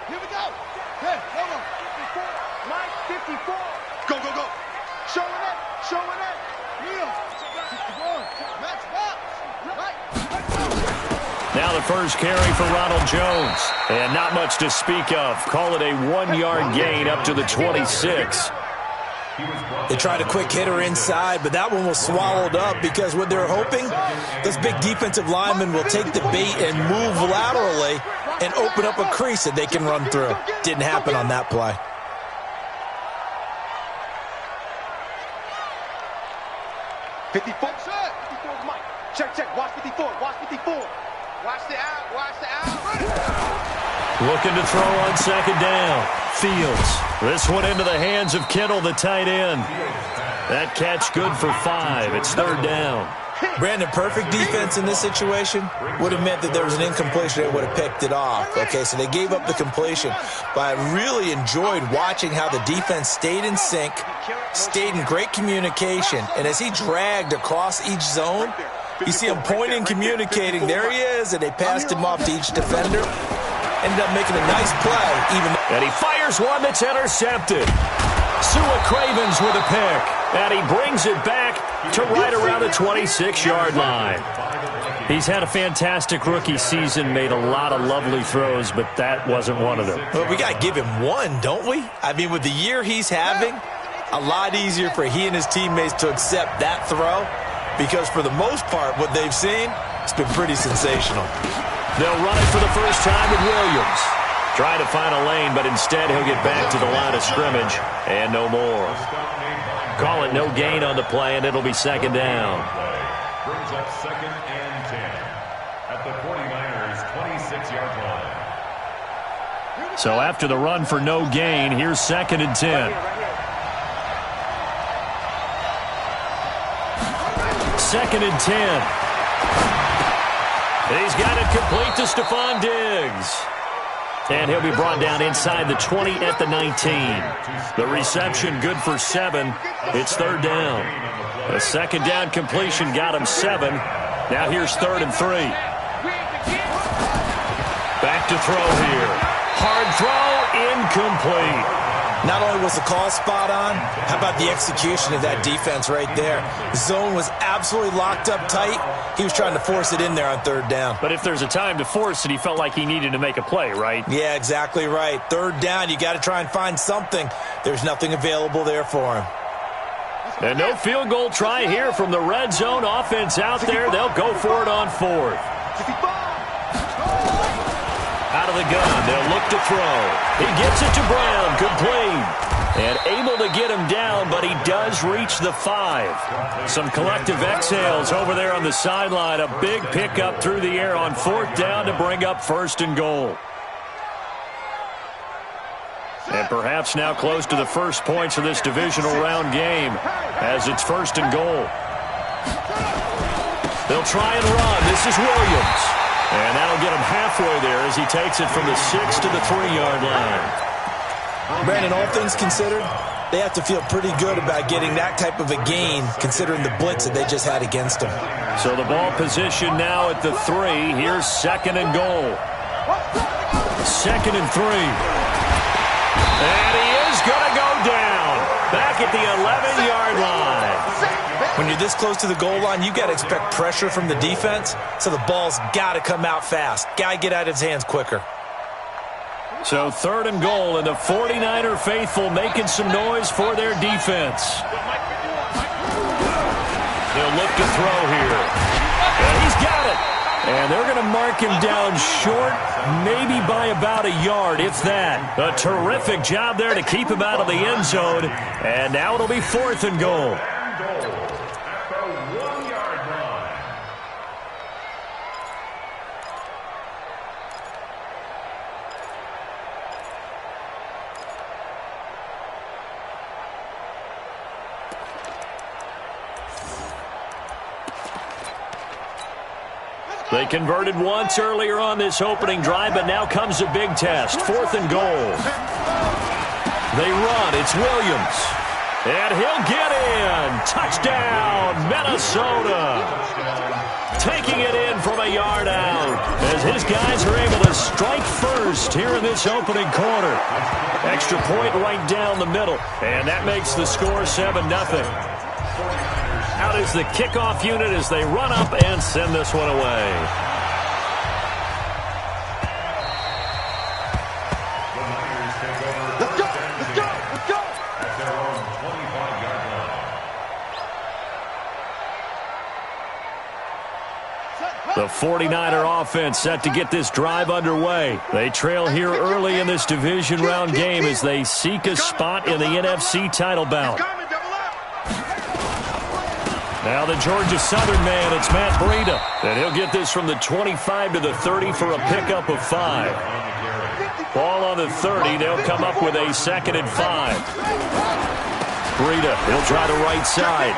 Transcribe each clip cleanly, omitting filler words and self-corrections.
Here we go. Hey, come on. 54. Mike, 54. Go, go, go. Showing it. Showing it. Neil. 61. Match box. Right. Now the first carry for Ronald Jones. And not much to speak of. Call it a 1-yard gain up to the 26. They tried a quick hitter inside, but that one was swallowed up because what they're hoping, those big defensive linemen will take the bait and move laterally and open up a crease that they can run through. Didn't happen on that play. Check, check. Watch 54. Watch 54. Watch the out. Watch the out. Looking to throw on second down. Fields. This one into the hands of Kittle, the tight end. That catch good for 5. It's third down. Brandon, perfect defense in this situation would have meant that there was an incompletion. They would have picked it off. Okay, so they gave up the completion. But I really enjoyed watching how the defense stayed in sync, stayed in great communication. And as he dragged across each zone, you see him pointing, communicating. There he is, and they passed him off to each defender. Ended up making a nice play. And he fires one that's intercepted. Sua Cravens with a pick. And he brings it back to right around the 26-yard line. He's had a fantastic rookie season, made a lot of lovely throws, but that wasn't one of them. Well, we got to give him one, don't we? I mean, with the year he's having, a lot easier for he and his teammates to accept that throw because for the most part, what they've seen, it's been pretty sensational. They'll run it for the first time with Williams. Trying to find a lane, but instead he'll get back to the line of scrimmage and no more. Call it no gain on the play, and it'll be second down. Brings up second and 10 at the 49ers' 26-yard line. So after the run for no gain, here's second and 10. Second and 10. He's got it complete to Stephon Diggs. And he'll be brought down inside the 20 at the 19. The reception good for 7. It's third down. A second down completion got him 7. Now here's third and 3. Back to throw here. Hard throw, incomplete. Not only was the call spot on, how about the execution of that defense right there? The zone was absolutely locked up tight. He was trying to force it in there on third down. But if there's a time to force it, he felt like he needed to make a play, right? Yeah, exactly right. Third down, you got to try and find something. There's nothing available there for him. And no field goal try here from the red zone offense out there. They'll go for it on fourth. Out of the gun, they'll look to throw. He gets it to Brown, complete. And able to get him down, but he does reach the 5. Some collective exhales over there on the sideline. A big pickup through the air on fourth down to bring up first and goal. And perhaps now close to the first points of this divisional round game as it's first and goal. They'll try and run. This is Williams. And that'll get him halfway there as he takes it from the 6 to the 3-yard line. Brandon, all things considered, they have to feel pretty good about getting that type of a gain considering the blitz that they just had against them. So the ball position now at the 3. Here's second and goal. Second and 3. And he is going to go down. Back at the 11-yard line. When you're this close to the goal line, you've got to expect pressure from the defense, so the ball's got to come out fast. Got to get out of his hands quicker. So third and goal, and the 49er faithful making some noise for their defense. They'll look to throw here. And he's got it. And they're going to mark him down short, maybe by about a yard, if that. A terrific job there to keep him out of the end zone. And now it'll be fourth and goal. They converted once earlier on this opening drive, but now comes a big test. Fourth and goal. They run. It's Williams. And he'll get in. Touchdown, Minnesota. Taking it in from a yard out. as his guys are able to strike first here in this opening quarter. Extra point right down the middle, and that makes the score 7-0. Out is the kickoff unit as they run up and send this one away. Let's go! Let's go! Let's go! At their own 25-yard line. The 49er offense set to get this drive underway. They trail here early in this division round game as they seek a spot in the NFC title bout. Now the Georgia Southern man, it's Matt Breida. And he'll get this from the 25 to the 30 for a pickup of 5. Ball on the 30. They'll come up with a 2nd and 5. Breida, he'll try the right side.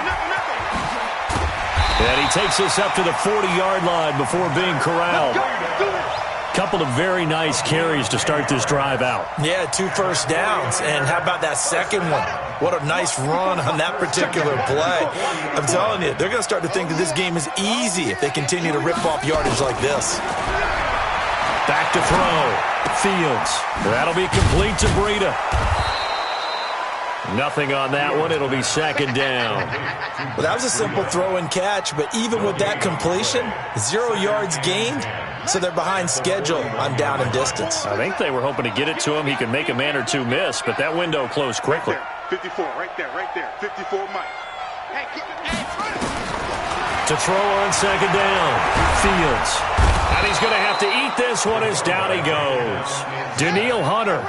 And he takes this up to the 40-yard line before being corralled. Couple of very nice carries to start this drive out. Yeah, 2 first downs. And how about that second one? What a nice run on that particular play. I'm telling you, they're going to start to think that this game is easy if they continue to rip off yardage like this. Back to throw. Fields. That'll be complete to Breida. Nothing on that one. It'll be 2nd down. Well, that was a simple throw and catch, but even with that completion, 0 yards gained, so they're behind schedule on down and distance. I think they were hoping to get it to him. He could make a man or two miss, but that window closed quickly. 54, right there. 54, Mike. Hey, keep it. To throw on 2nd down. Fields. And he's going to have to eat this one as down he goes. Daniil Hunter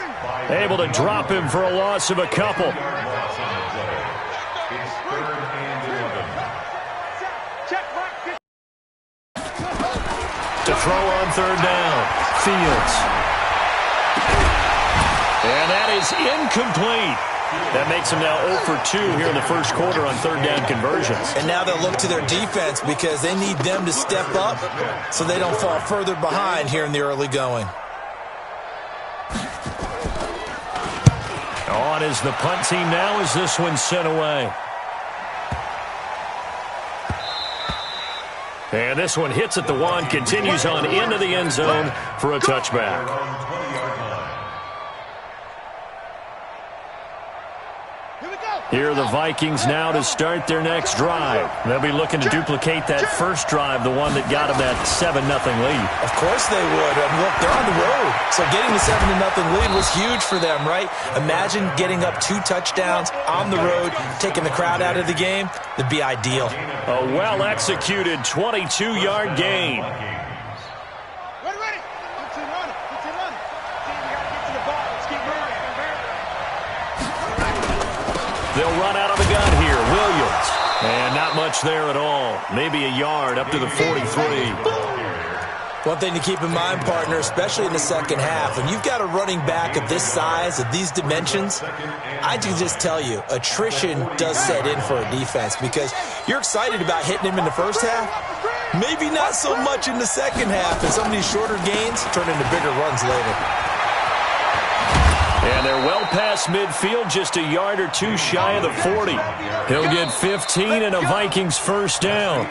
able to drop him for a loss of a couple. It's 3rd and 11. To throw on 3rd down. Fields. And that is incomplete. That makes them now 0 for 2 here in the first quarter on 3rd down conversions. And now they'll look to their defense because they need them to step up so they don't fall further behind here in the early going. On is the punt team now as this one's sent away. And this one hits at the 1, continues on into the end zone for a touchback. Here are the Vikings now to start their next drive. They'll be looking to duplicate that first drive, the one that got them that 7-0 lead. Of course they would. I mean, look, they're on the road. So getting the 7-0 lead was huge for them, right? Imagine getting up 2 touchdowns on the road, taking the crowd out of the game. That'd be ideal. A well-executed 22-yard gain. Ready. Let's run it. See, we got to get to the ball. Let's keep moving. They'll run out of the gun here. Williams. And not much there at all. Maybe a yard up to the 43. One thing to keep in mind, partner, especially in the second half, when you've got a running back of this size, of these dimensions, I can just tell you, attrition does set in for a defense because you're excited about hitting him in the first half. Maybe not so much in the second half, and some of these shorter gains turn into bigger runs later. And they're well past midfield, just a yard or 2 shy of the 40. He'll get 15 and a Vikings first down.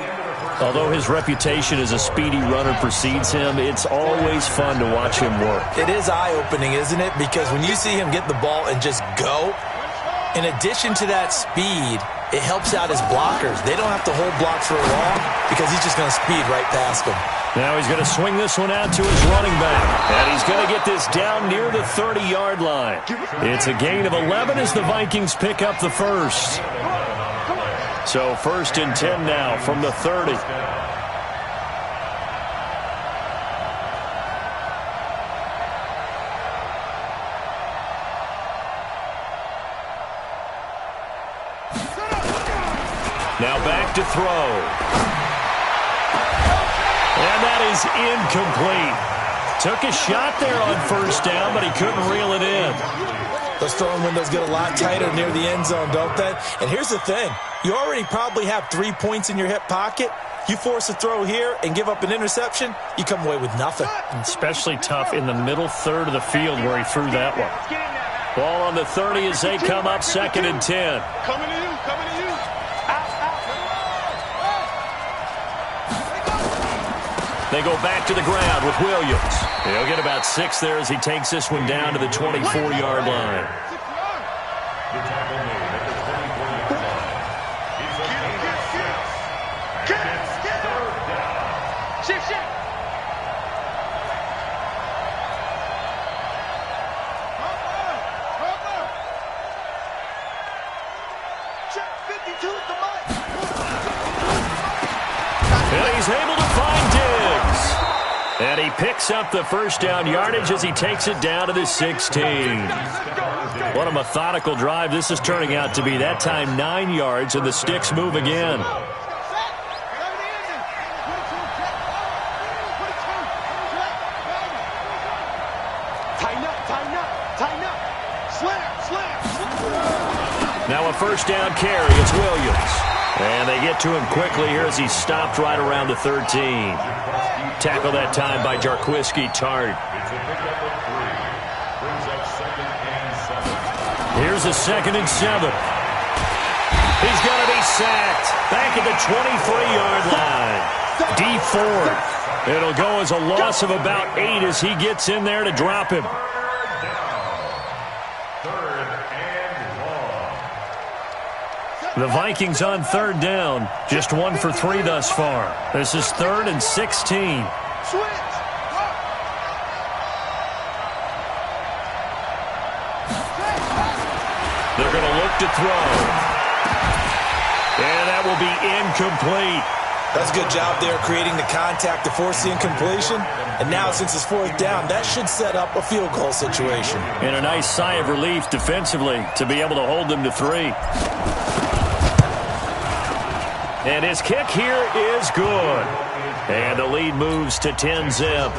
Although his reputation as a speedy runner precedes him, it's always fun to watch him work. It is eye-opening, isn't it? Because when you see him get the ball and just go, in addition to that speed, it helps out his blockers. They don't have to hold blocks for long because he's just going to speed right past them. Now he's going to swing this one out to his running back. And he's going to get this down near the 30-yard line. It's a gain of 11 as the Vikings pick up the first. So 1st and 10 now from the 30. Now back to throw. And that is incomplete. Took a shot there on first down, but he couldn't reel it in. Those throwing windows get a lot tighter near the end zone, don't they? And here's the thing. You already probably have 3 points in your hip pocket. You force a throw here and give up an interception, you come away with nothing. Especially tough in the middle third of the field where he threw that one. Ball on the 30 as they come up 2nd and 10. Coming to you. They go back to the ground with Williams. He'll get about 6 there as he takes this one down to the 24-yard line. The tackle made at the 24-yard line. It's a gain of 6. It's third down. Shift. Check 52 at the mic. And he's able to find Diggs. And he picks up the first down yardage as he takes it down to the 16. What a methodical drive this is turning out to be. That time 9 yards, and the sticks move again. Tighten up. Slam. Now a first down carry. It's Williams. And they get to him quickly here as he's stopped right around the 13. Tackle that time by Jarquiski Tart. It's a pickup of 3. Brings up 2nd and 7. Here's a 2nd and 7. He's going to be sacked. Back at the 23-yard line. D4. It'll go as a loss of about 8 as he gets in there to drop him. The Vikings on 3rd down. Just 1 for 3 thus far. This is 3rd and 16. Switch. They're going to look to throw. And that will be incomplete. That's a good job there creating the contact to force the incompletion. And now since it's 4th down, that should set up a field goal situation. And a nice sigh of relief defensively to be able to hold them to 3. And his kick here is good. And the lead moves to 10-zip.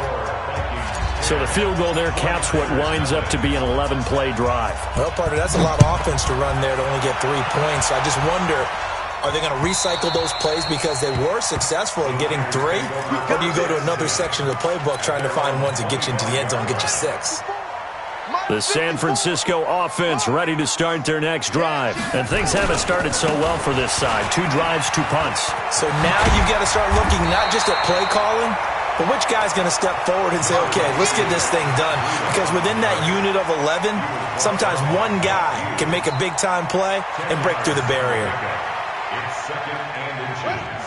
So the field goal there caps what winds up to be an 11-play drive. Well, partner, that's a lot of offense to run there to only get 3 points. I just wonder, are they going to recycle those plays because they were successful in getting 3? Or do you go to another section of the playbook trying to find ones that get you into the end zone and get you 6? The San Francisco offense ready to start their next drive. And things haven't started so well for this side. 2 drives, 2 punts. So now you've got to start looking not just at play calling, but which guy's going to step forward and say, okay, let's get this thing done. Because within that unit of 11, sometimes one guy can make a big-time play and break through the barrier.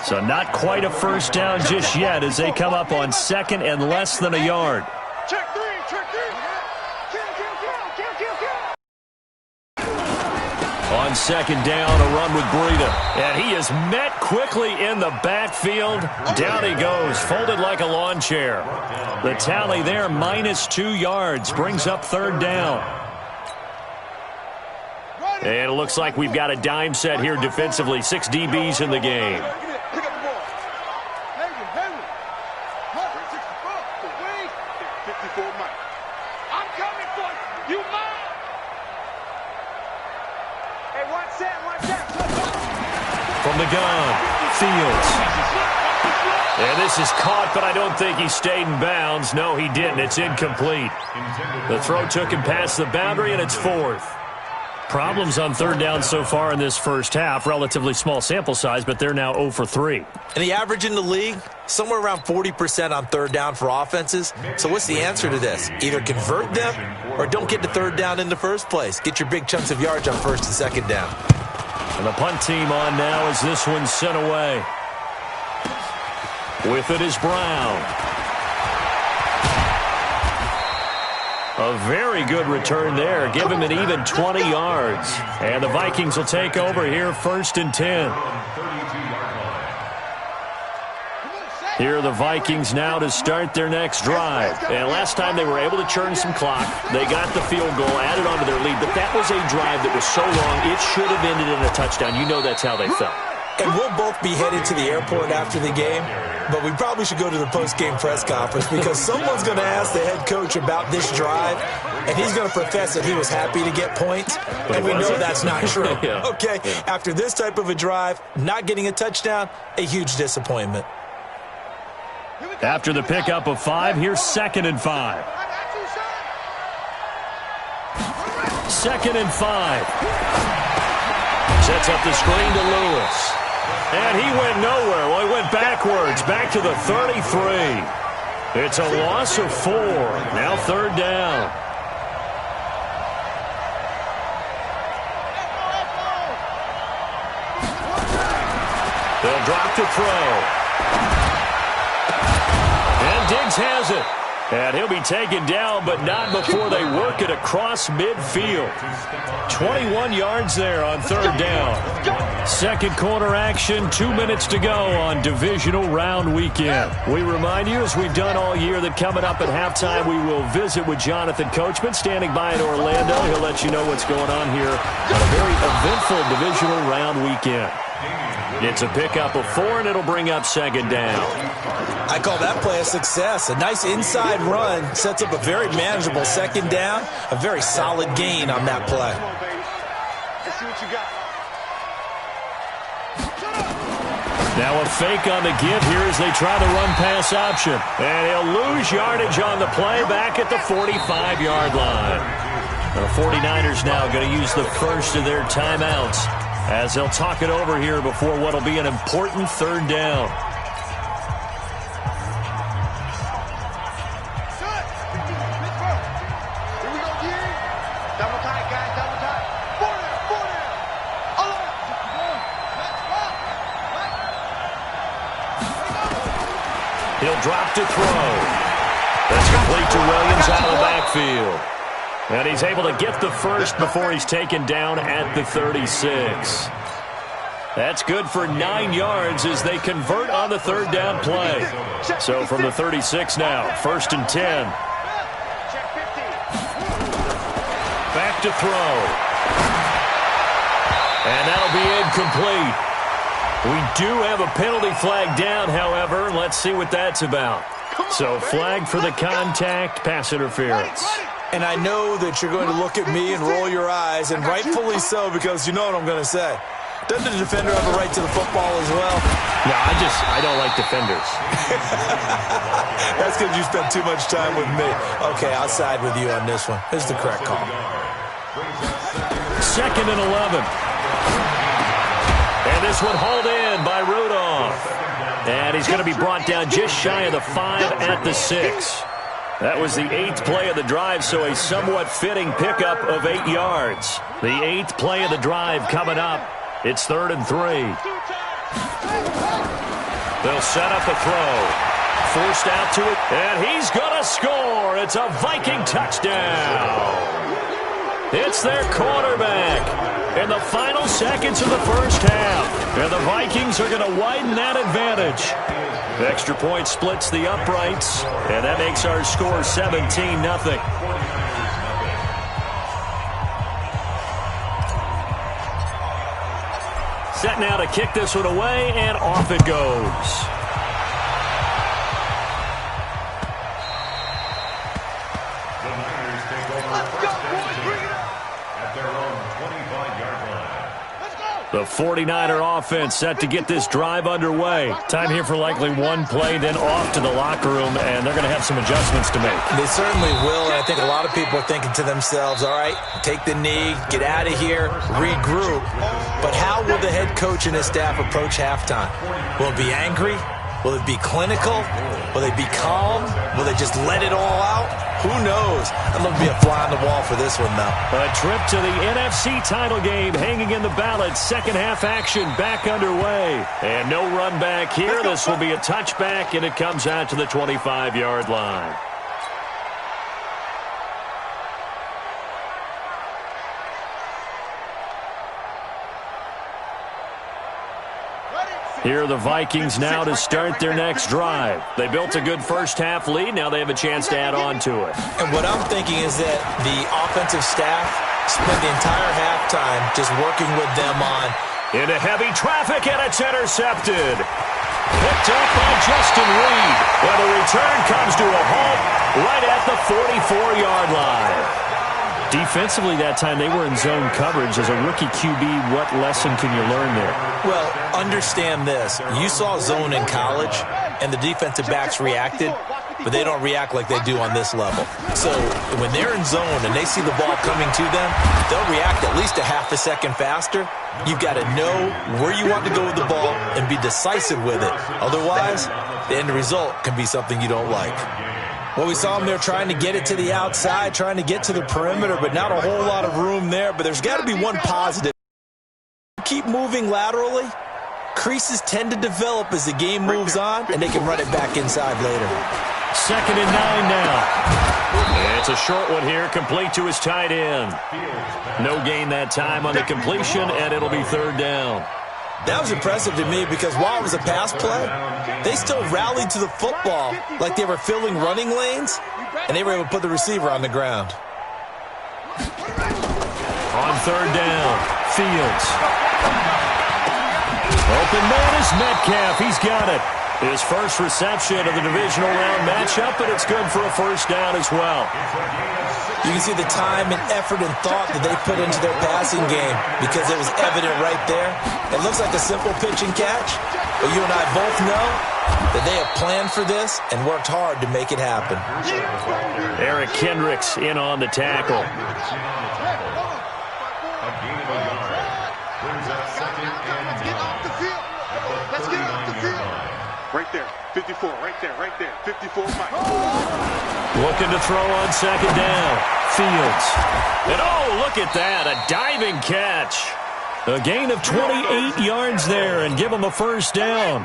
So not quite a first down just yet as they come up on 2nd and less than a yard. Check 3. On 2nd down, a run with Breida. And he is met quickly in the backfield. Down he goes, folded like a lawn chair. The tally there, -2 yards, brings up 3rd down. And it looks like we've got a dime set here defensively. 6 DBs in the game. Pick up the ball. Henry. 54 Mike. I'm coming for you. You mine. Hey, watch that. From the gun, Fields. And this is caught, but I don't think he stayed in bounds. No, he didn't. It's incomplete. The throw took him past the boundary, and it's 4th. Problems on 3rd down so far in this first half. Relatively small sample size, but they're now 0 for 3. And the average in the league, somewhere around 40% on 3rd down for offenses. So what's the answer to this? Either convert them or don't get to 3rd down in the first place. Get your big chunks of yards on 1st and 2nd down. And the punt team on now as this one's sent away. With it is Brown. A very good return there. Give him an even 20 yards. And the Vikings will take over here 1st and 10. Here are the Vikings now to start their next drive. And last time they were able to churn some clock. They got the field goal, added on to their lead. But that was a drive that was so long, it should have ended in a touchdown. You know that's how they felt. And we'll both be headed to the airport after the game. But we probably should go to the post-game press conference because someone's going to ask the head coach about this drive, and he's going to profess that he was happy to get points, and we know that's not true. Yeah. Okay, after this type of a drive, not getting a touchdown, a huge disappointment. After the pickup of 5, here's 2nd and 5. 2nd and 5. Sets up the screen to Lewis. And he went nowhere. Well, he went backwards, back to the 33. It's a loss of 4. Now 3rd down. They'll drop to throw. And Diggs has it. And he'll be taken down, but not before they work it across midfield. 21 yards there on 3rd down. Second quarter action, 2 minutes to go on divisional round weekend. We remind you, as we've done all year, that coming up at halftime, we will visit with Jonathan Coachman, standing by in Orlando. He'll let you know what's going on here on a very eventful divisional round weekend. It's a pickup of 4, and it'll bring up 2nd down. I call that play a success. A nice inside run sets up a very manageable 2nd down. A very solid gain on that play. Let's see what you got. Now a fake on the give here as they try the run-pass option. And he'll lose yardage on the play back at the 45-yard line. The 49ers now going to use the first of their timeouts as they'll talk it over here before what will be an important 3rd down. Here we go, D. Double tight, guys, double tight. 4 down. He'll drop to throw. That's complete to Williams out of the backfield. And he's able to get the first before he's taken down at the 36. That's good for 9 yards as they convert on the 3rd down play. So from the 36 now, 1st and 10. Back to throw. And that'll be incomplete. We do have a penalty flag down, however. Let's see what that's about. So flag for the contact, pass interference. And I know that you're going to look at me and roll your eyes, and rightfully so, because you know what I'm going to say. Doesn't the defender have a right to the football as well? No, I don't like defenders. That's because you spent too much time with me. Okay, I'll side with you on this one. This is the correct call. 2nd and 11. And this one hauled in by Rudolph. And he's going to be brought down just shy of the 5 at the 6. That was the 8th play of the drive, so a somewhat fitting pickup of 8 yards. The 8th play of the drive coming up. It's 3rd and 3. They'll set up a throw. Forced out to it, and he's going to score. It's a Viking touchdown. It's their quarterback in the final seconds of the first half. And the Vikings are going to widen that advantage. The extra point splits the uprights, and that makes our score 17-0. Set now to kick this one away, and off it goes. The Niners take over first and 10 at their own 25-yard line. The 49er offense set to get this drive underway. Time here for likely one play, then off to the locker room, and they're going to have some adjustments to make. They certainly will, and I think a lot of people are thinking to themselves, all right, take the knee, get out of here, regroup. But how will the head coach and his staff approach halftime? Will it be angry? Will it be clinical? Will they be calm? Will they just let it all out? Who knows? I'd love to be a fly on the wall for this one, though. A trip to the NFC title game hanging in the balance. Second half action back underway. And no run back here. This will be a touchback, and it comes out to the 25-yard line. Here are the Vikings now to start their next drive. They built a good first-half lead. Now they have a chance to add on to it. And what I'm thinking is that the offensive staff spent the entire halftime just working with them on. Into heavy traffic, and it's intercepted. Picked up by Justin Reed. Well, the return comes to a halt right at the 44-yard line. Defensively that time, they were in zone coverage. As a rookie QB, what lesson can you learn there? Well, understand this. You saw zone in college, and the defensive backs reacted. but they don't react like they do on this level. So when they're in zone and they see the ball coming to them, they'll react at least a half a second faster. You've got to know where you want to go with the ball and be decisive with it. Otherwise, the end result can be something you don't like. Well, we saw them there trying to get it to the outside, trying to get to the perimeter, but not a whole lot of room there. But there's got to be one positive. Keep moving laterally. Creases tend to develop as the game moves on, and they can run it back inside later. 2nd and 9 now. It's a short one here, complete to his tight end. No gain that time on the completion, and it'll be 3rd down. That was impressive to me because while it was a pass play, they still rallied to the football like they were filling running lanes, and they were able to put the receiver on the ground. On 3rd down, Fields. Open man is Metcalf. He's got it. His first reception of the divisional round matchup, but it's good for a 1st down as well. You can see the time and effort and thought that they put into their passing game because it was evident right there. It looks like a simple pitch and catch, but you and I both know that they have planned for this and worked hard to make it happen. Eric Kendricks in on the tackle. Right there, 54, right there, 54, Mike. Looking to throw on 2nd down. Fields. And oh, look at that, a diving catch. A gain of 28 yards there and give them a 1st down.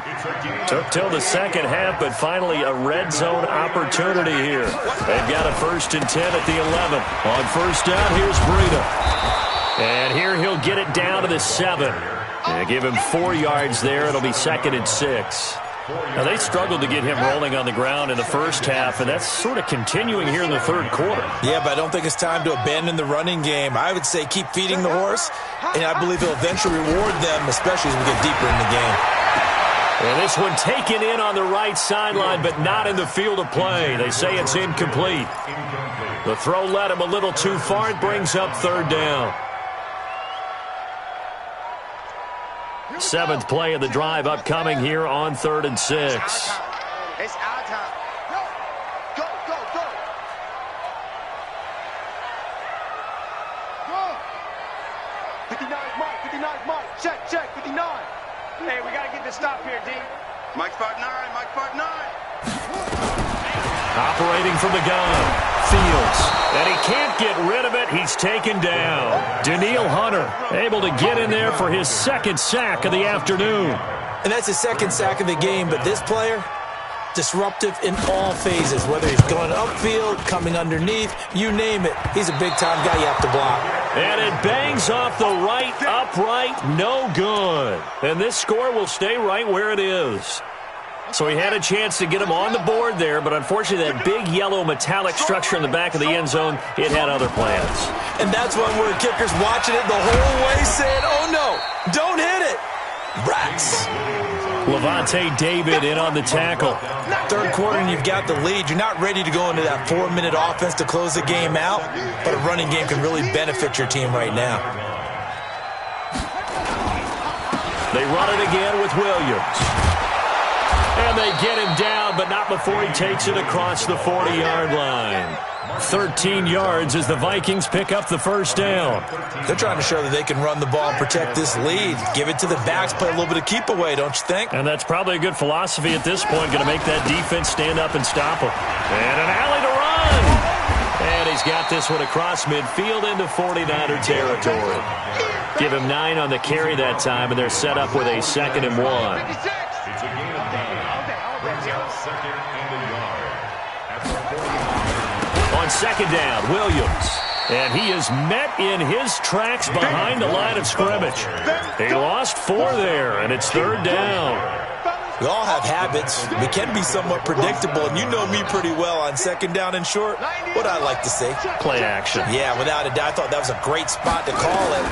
Took till the second half, but finally a red zone opportunity here. They've got a 1st and 10 at the 11. On 1st down, here's Breida. And here he'll get it down to the 7. And give him 4 yards there. It'll be 2nd and 6. Now, they struggled to get him rolling on the ground in the first half, and that's sort of continuing here in the 3rd quarter. Yeah, but I don't think it's time to abandon the running game. I would say keep feeding the horse, and I believe he'll eventually reward them, especially as we get deeper in the game. And this one taken in on the right sideline, but not in the field of play. They say it's incomplete. The throw led him a little too far. It brings up 3rd down. 7th play of the drive upcoming here on 3rd and 6. It's our time. Go, go, go. Go. 59 Mike. Check, 59. Hey, we got to get this stop here, D. Mike's 5'9", Mike 5'9". Operating from the gun. Fields. And he can't get rid of it. He's taken down. Danielle Hunter able to get in there for his 2nd sack of the afternoon. And that's his 2nd sack of the game, but this player, disruptive in all phases, whether he's going upfield, coming underneath, you name it. He's a big-time guy you have to block. And it bangs off the right upright, no good. And this score will stay right where it is. So he had a chance to get him on the board there, but unfortunately that big yellow metallic structure in the back of the end zone, it had other plans. And that's one where the kicker's watching it the whole way saying, oh no, don't hit it. Rats. Levante David in on the tackle. 3rd quarter and you've got the lead. You're not ready to go into that 4-minute offense to close the game out, but a running game can really benefit your team right now. They run it again with Williams. And they get him down, but not before he takes it across the 40-yard line. 13 yards as the Vikings pick up the 1st down. They're trying to show that they can run the ball and protect this lead. Give it to the backs, play a little bit of keep away, don't you think? And that's probably a good philosophy at this point, going to make that defense stand up and stop him. And an alley to run. And he's got this one across midfield into 49er territory. Give him 9 on the carry that time, and they're set up with a 2nd and 1. It's a gain of 9. Brings out 2nd and a yard. On 2nd down, Williams. And he is met in his tracks behind the line of scrimmage. He lost 4 there, and it's 3rd down. We all have habits. We can be somewhat predictable, and you know me pretty well on 2nd down and short. What I like to say? Play action. Yeah, without a doubt. I thought that was a great spot to call it.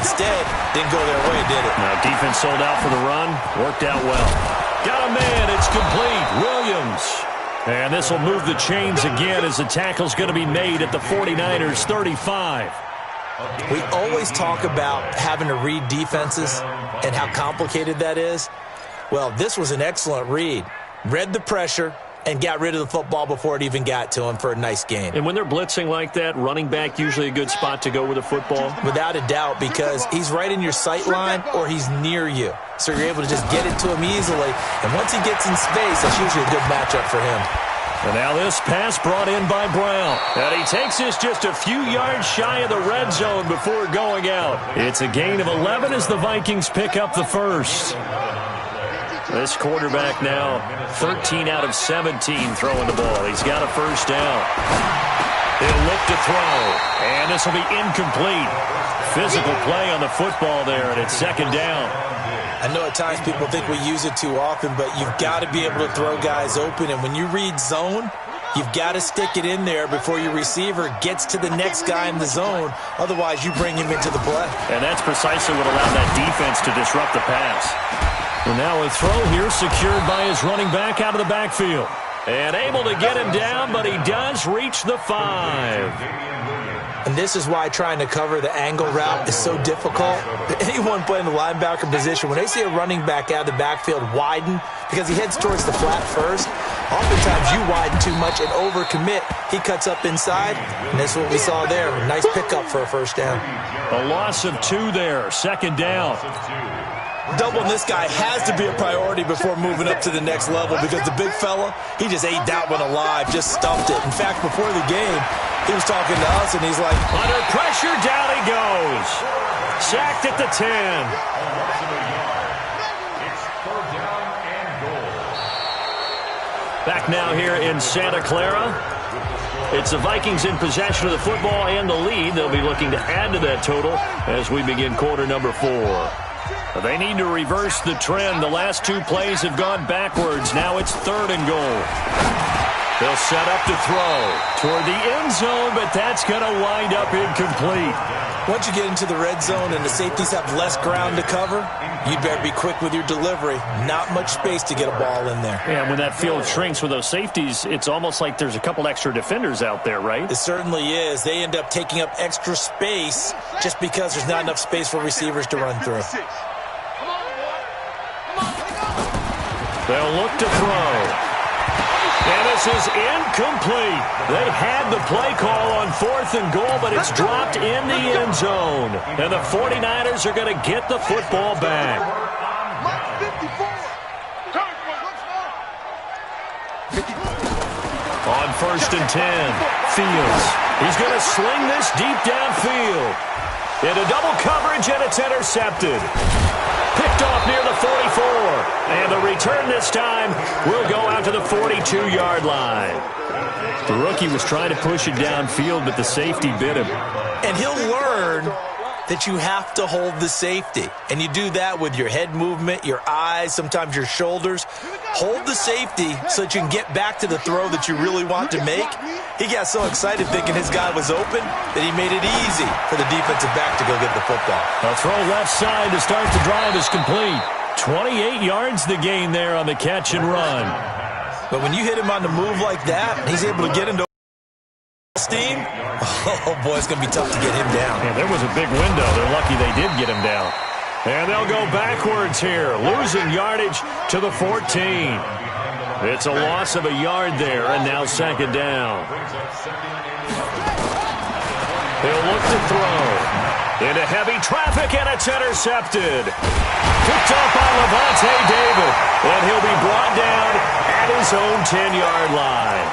Instead, didn't go their way, did it? Now, defense sold out for the run. Worked out well. Got a man. It's complete. Williams. And this will move the chains again as the tackle's going to be made at the 49ers 35. We always talk about having to read defenses and how complicated that is. Well, this was an excellent read. Read the pressure, and got rid of the football before it even got to him for a nice gain. And when they're blitzing like that, running back usually a good spot to go with the football? Without a doubt, because he's right in your sight line or he's near you. So you're able to just get it to him easily. And once he gets in space, that's usually a good matchup for him. And now this pass brought in by Brown. And he takes this just a few yards shy of the red zone before going out. It's a gain of 11 as the Vikings pick up the first. This quarterback now 13 out of 17 throwing the ball. He's got a first down. He'll look to throw. And this will be incomplete. Physical play on the football there, and it's second down. I know at times people think we use it too often, but you've got to be able to throw guys open. And when you read zone, you've got to stick it in there before your receiver gets to the next guy in the zone. Otherwise, you bring him into the play. And that's precisely what allowed that defense to disrupt the pass. And now a throw here secured by his running back out of the backfield. And able to get him down, but he does reach the 5. And this is why trying to cover the angle route is so difficult. Anyone playing the linebacker position, when they see a running back out of the backfield widen, because he heads towards the flat first, oftentimes you widen too much and overcommit. He cuts up inside, and that's what we saw there. A nice pickup for a first down. A loss of 2 there, second down. Doubling this guy has to be a priority before moving up to the next level because the big fella, he just ate that one alive, just stumped it. In fact, before the game, he was talking to us, and he's like, under pressure, down he goes. Sacked at the 10. Back now here in Santa Clara. It's the Vikings in possession of the football and the lead. They'll be looking to add to that total as we begin quarter number 4. They need to reverse the trend. The last 2 plays have gone backwards. Now it's 3rd and goal. They'll set up to throw toward the end zone, but that's going to wind up incomplete. Once you get into the red zone and the safeties have less ground to cover, you'd better be quick with your delivery. Not much space to get a ball in there. Yeah, when that field shrinks with those safeties, it's almost like there's a couple extra defenders out there, right? It certainly is. They end up taking up extra space just because there's not enough space for receivers to run through. They'll look to throw. And this is incomplete. They had the play call on 4th and goal, but it's dropped in the end zone. And the 49ers are going to get the football back. On 1st and 10, Fields. He's going to sling this deep downfield. Into double coverage, and it's intercepted. Picked off near the 44. And the return this time will go out to the 42-yard line. The rookie was trying to push it downfield, but the safety bit him. And he'll learn that you have to hold the safety. And you do that with your head movement, your eyes, sometimes your shoulders. Hold the safety so that you can get back to the throw that you really want to make. He got so excited thinking his guy was open that he made it easy for the defensive back to go get the football. A throw left side to start the drive is complete. 28 yards the gain there on the catch and run. But when you hit him on the move like that, he's able to get into steam. Oh, boy, it's going to be tough to get him down. Yeah, there was a big window. They're lucky they did get him down. And they'll go backwards here, losing yardage to the 14. It's a loss of a yard there, and now second down. He'll look to throw. Into heavy traffic, and it's intercepted. Picked up by Levante David, and he'll be brought down at his own 10-yard line.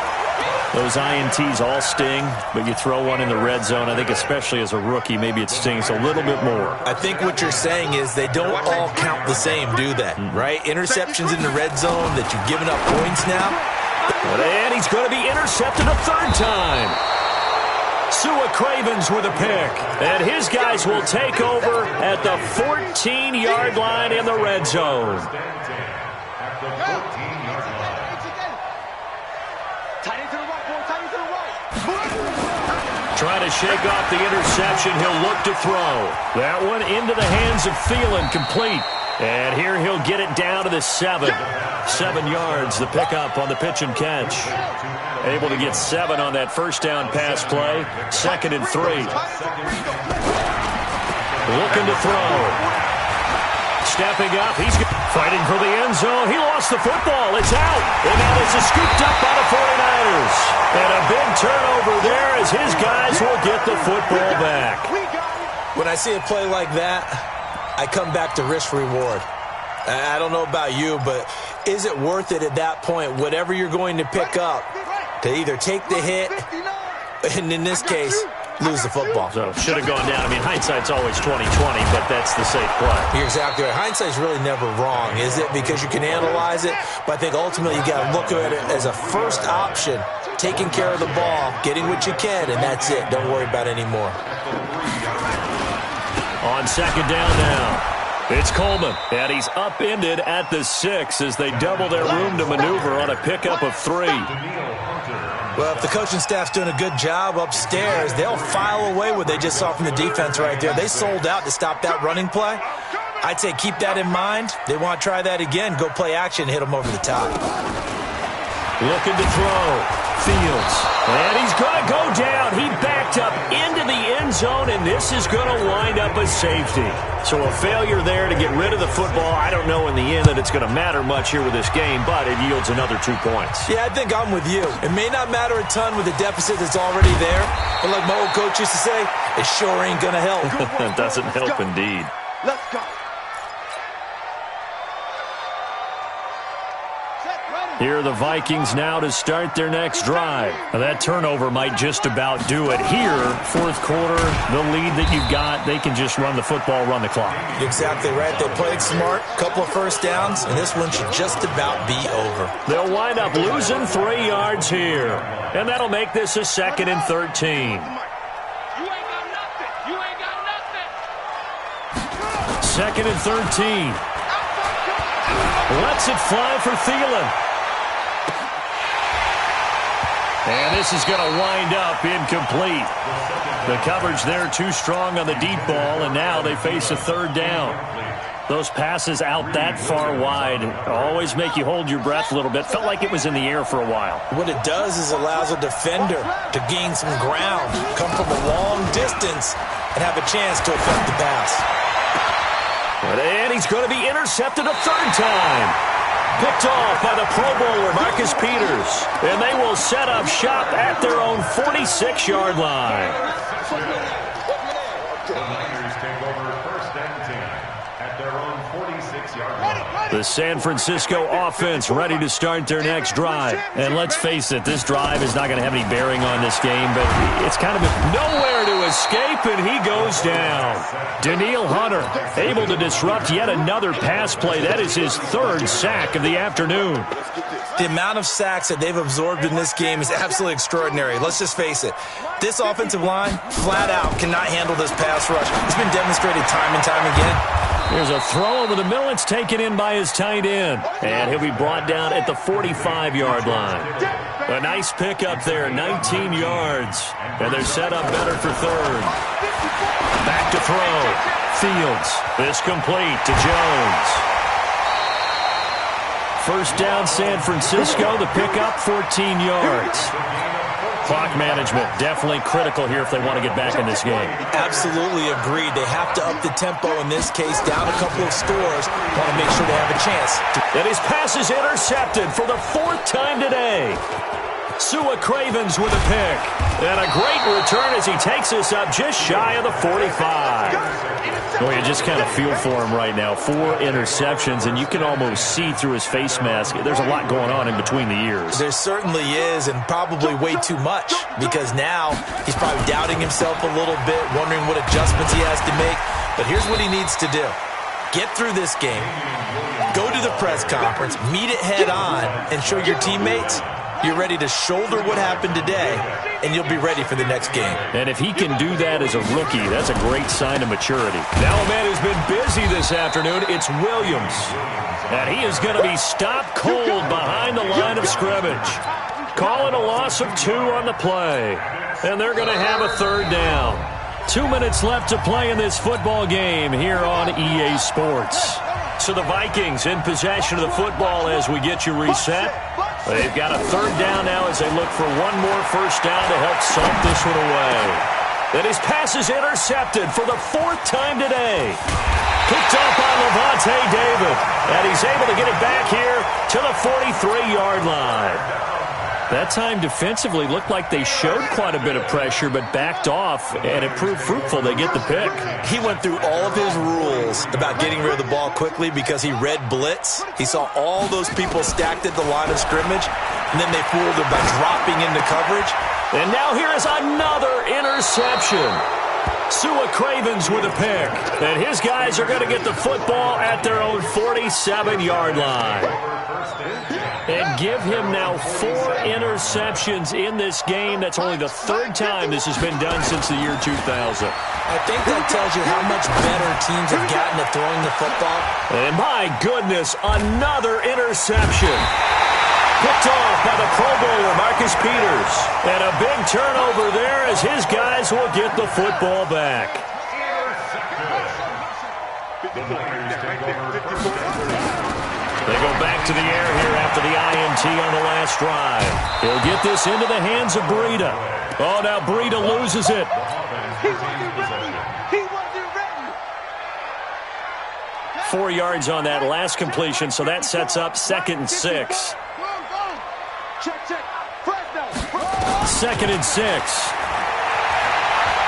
Those INTs all sting, but you throw one in the red zone, I think especially as a rookie, maybe it stings a little bit more. I think what you're saying is they don't all count the same, do they? Right? Interceptions in the red zone that you've given up points now. And he's going to be intercepted a 3rd time. Sua Cravens with a pick. And his guys will take over at the 14-yard line in the red zone. Trying to shake off the interception. He'll look to throw. That one into the hands of Thielen, complete. And here he'll get it down to the 7. 7 yards, the pickup on the pitch and catch. Able to get 7 on that first down pass play. 2nd and 3. Looking to throw. Stepping up. He's Fighting for the end zone. He lost the football. It's out. And now this is scooped up by the 49ers. And a big turnover there as his guys will get the football back. When I see a play like that, I come back to risk-reward. I don't know about you, but is it worth it at that point, whatever you're going to pick up, to either take the hit, and in this case, lose the football? So should have gone down. I mean, hindsight's always 20/20, but that's the safe play. You're exactly right. Hindsight's really never wrong, is it? Because you can analyze it, but I think ultimately you got to look at it as a first option, taking care of the ball, getting what you can, and that's it. Don't worry about any more. On second down now, it's Coleman, and he's upended at the 6 as they double their room to maneuver on a pickup of 3. Well, if the coaching staff's doing a good job upstairs, they'll file away what they just saw from the defense right there. They sold out to stop that running play. I'd say keep that in mind. They want to try that again. Go play action, hit them over the top. Looking to throw. Fields. And he's going to go down. He backed up into the end zone, and this is going to wind up a safety. So a failure there to get rid of the football. I don't know in the end that it's going to matter much here with this game, but it yields another 2 points. Yeah, I think I'm with you. It may not matter a ton with the deficit that's already there, but like my old coach used to say, it sure ain't going to help. It doesn't help indeed. Let's go. Here are the Vikings now to start their next drive. Now that turnover might just about do it. Here, fourth quarter, the lead that you've got, they can just run the football, run the clock. Exactly right. They played smart, couple of first downs, and this one should just about be over. They'll wind up losing 3 yards here, and that'll make this a 2nd and 13. Second and 13. Lets it fly for Thielen. And this is going to wind up incomplete. The coverage there too strong on the deep ball, and now they face a 3rd down. Those passes out that far wide always make you hold your breath a little bit. Felt like it was in the air for a while. What it does is allows a defender to gain some ground, come from a long distance, and have a chance to affect the pass. And he's going to be intercepted a 3rd time. Picked off by the Pro Bowler, Marcus Peters. And they will set up shop at their own 46-yard line. The Niners take over 1st and 10 at their own 46-yard line. The San Francisco offense ready to start their next drive. And let's face it, this drive is not going to have any bearing on this game, but it's kind of nowhere to escape, and he goes down. Danielle Hunter able to disrupt yet another pass play. That is his 3rd sack of the afternoon. The amount of sacks that they've absorbed in this game is absolutely extraordinary. Let's just face it. This offensive line, flat out, cannot handle this pass rush. It's been demonstrated time and time again. There's a throw over the middle. It's taken in by his tight end. And he'll be brought down at the 45-yard line. A nice pickup there, 19 yards. And they're set up better for 3rd. Back to throw. Fields. This complete to Jones. 1st down, San Francisco. The pickup, 14 yards. Clock management definitely critical here if they want to get back in this game. Absolutely agreed. They have to up the tempo in this case, down a couple of scores. Want to make sure they have a chance. And his pass is intercepted for the 4th time today. Sua Cravens with a pick. And a great return as he takes us up just shy of the 45. Well, you just kind of feel for him right now. 4 interceptions, and you can almost see through his face mask. There's a lot going on in between the ears. There certainly is, and probably way too much, because now he's probably doubting himself a little bit, wondering what adjustments he has to make. But here's what he needs to do. Get through this game, go to the press conference, meet it head on, and show your teammates you're ready to shoulder what happened today, and you'll be ready for the next game. And if he can do that as a rookie, that's a great sign of maturity. Now a man who's been busy this afternoon, it's Williams. And he is going to be stopped cold behind the line of scrimmage. Calling a loss of 2 on the play. And they're going to have a 3rd down. 2 minutes left to play in this football game here on EA Sports. So the Vikings in possession of the football as we get you reset. They've got a 3rd down now as they look for one more 1st down to help salt this one away. And his pass is intercepted for the 4th time today. Picked up by Levante David. And he's able to get it back here to the 43-yard line. That time defensively looked like they showed quite a bit of pressure but backed off, and it proved fruitful. They get the pick. He went through all of his rules about getting rid of the ball quickly because he read blitz. He saw all those people stacked at the line of scrimmage, and then they fooled him by dropping into coverage. And now here is another interception. Sua Cravens with a pick. And his guys are going to get the football at their own 47-yard line. And give him now 4 interceptions in this game. That's only the 3rd time this has been done since the year 2000. I think that tells you how much better teams have gotten at throwing the football. And my goodness, another interception. Picked off by the Pro Bowler, Marcus Peters. And a big turnover there as his guys will get the football back. They go back to the air here after the INT on the last drive. He'll get this into the hands of Breida. Oh, now Breida loses it. He wasn't ready. 4 yards on that last completion, so that sets up 2nd and 6. Check. First down. 2nd and 6.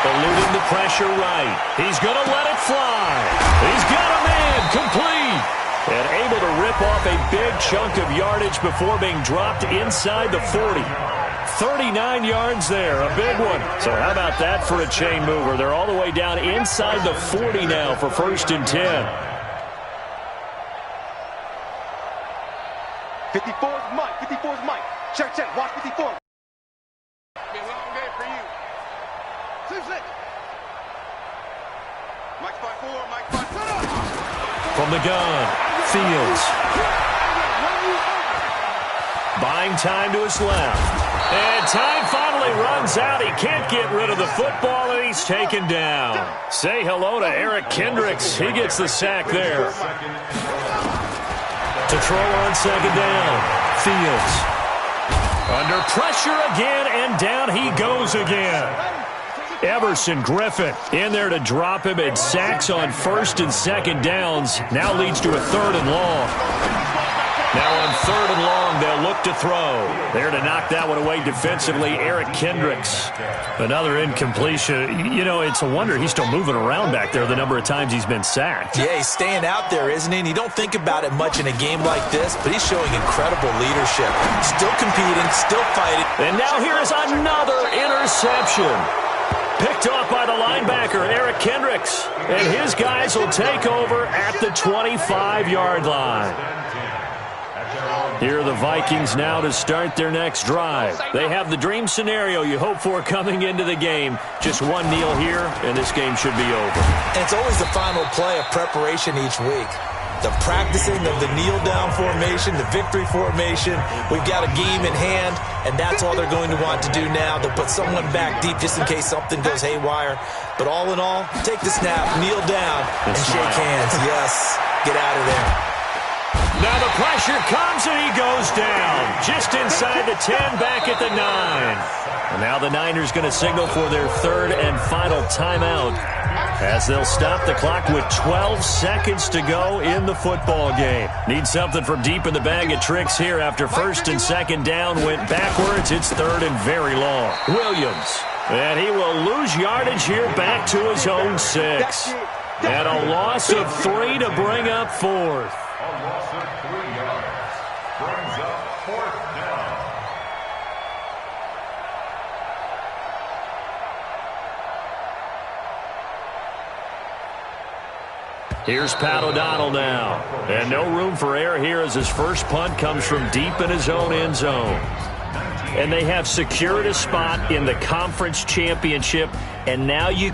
Eluding the pressure right. He's going to let it fly. He's got a man complete. And able to rip off a big chunk of yardage before being dropped inside the 40. 39 yards there, a big one. So how about that for a chain mover? They're all the way down inside the 40 now for 1st and 10. 54's Mike. 54's Mike. Check. Watch 54. Be a long day for you. 2-6. Mike 5-4. Mike 5-4. From the gun, Fields. Buying time to his left. And time finally runs out. He can't get rid of the football, and he's taken down. Say hello to Eric Kendricks. He gets the sack there. To throw on 2nd down. Fields. Under pressure again, and down he goes again. Everson Griffin in there to drop him, and sacks on 1st and 2nd downs. Now leads to a 3rd and long. Now on 3rd and long, they'll look to throw. There to knock that one away defensively, Eric Kendricks. Another incompletion. You know, it's a wonder he's still moving around back there the number of times he's been sacked. Yeah, he's staying out there, isn't he? And you don't think about it much in a game like this, but he's showing incredible leadership. Still competing, still fighting. And now here is another interception. Picked off by the linebacker, Eric Kendricks. And his guys will take over at the 25-yard line. Here are the Vikings now to start their next drive. They have the dream scenario you hope for coming into the game. Just one kneel here, and this game should be over. And it's always the final play of preparation each week. The practicing of the kneel-down formation, the victory formation. We've got a game in hand, and that's all they're going to want to do now. They'll put someone back deep just in case something goes haywire. But all in all, take the snap, kneel down, and shake hands. Yes, get out of there. Now the pressure comes, and he goes down. Just inside the 10, back at the 9. And now the Niners going to signal for their 3rd and final timeout, as they'll stop the clock with 12 seconds to go in the football game. Need something from deep in the bag of tricks here after 1st and 2nd down went backwards. It's 3rd and very long. Williams. And he will lose yardage here back to his own 6. And a loss of 3 to bring up 4th. A loss of 3 yards brings up 4th down. Here's Pat O'Donnell now. And no room for error here as his first punt comes from deep in his own end zone. And they have secured a spot in the conference championship. And now you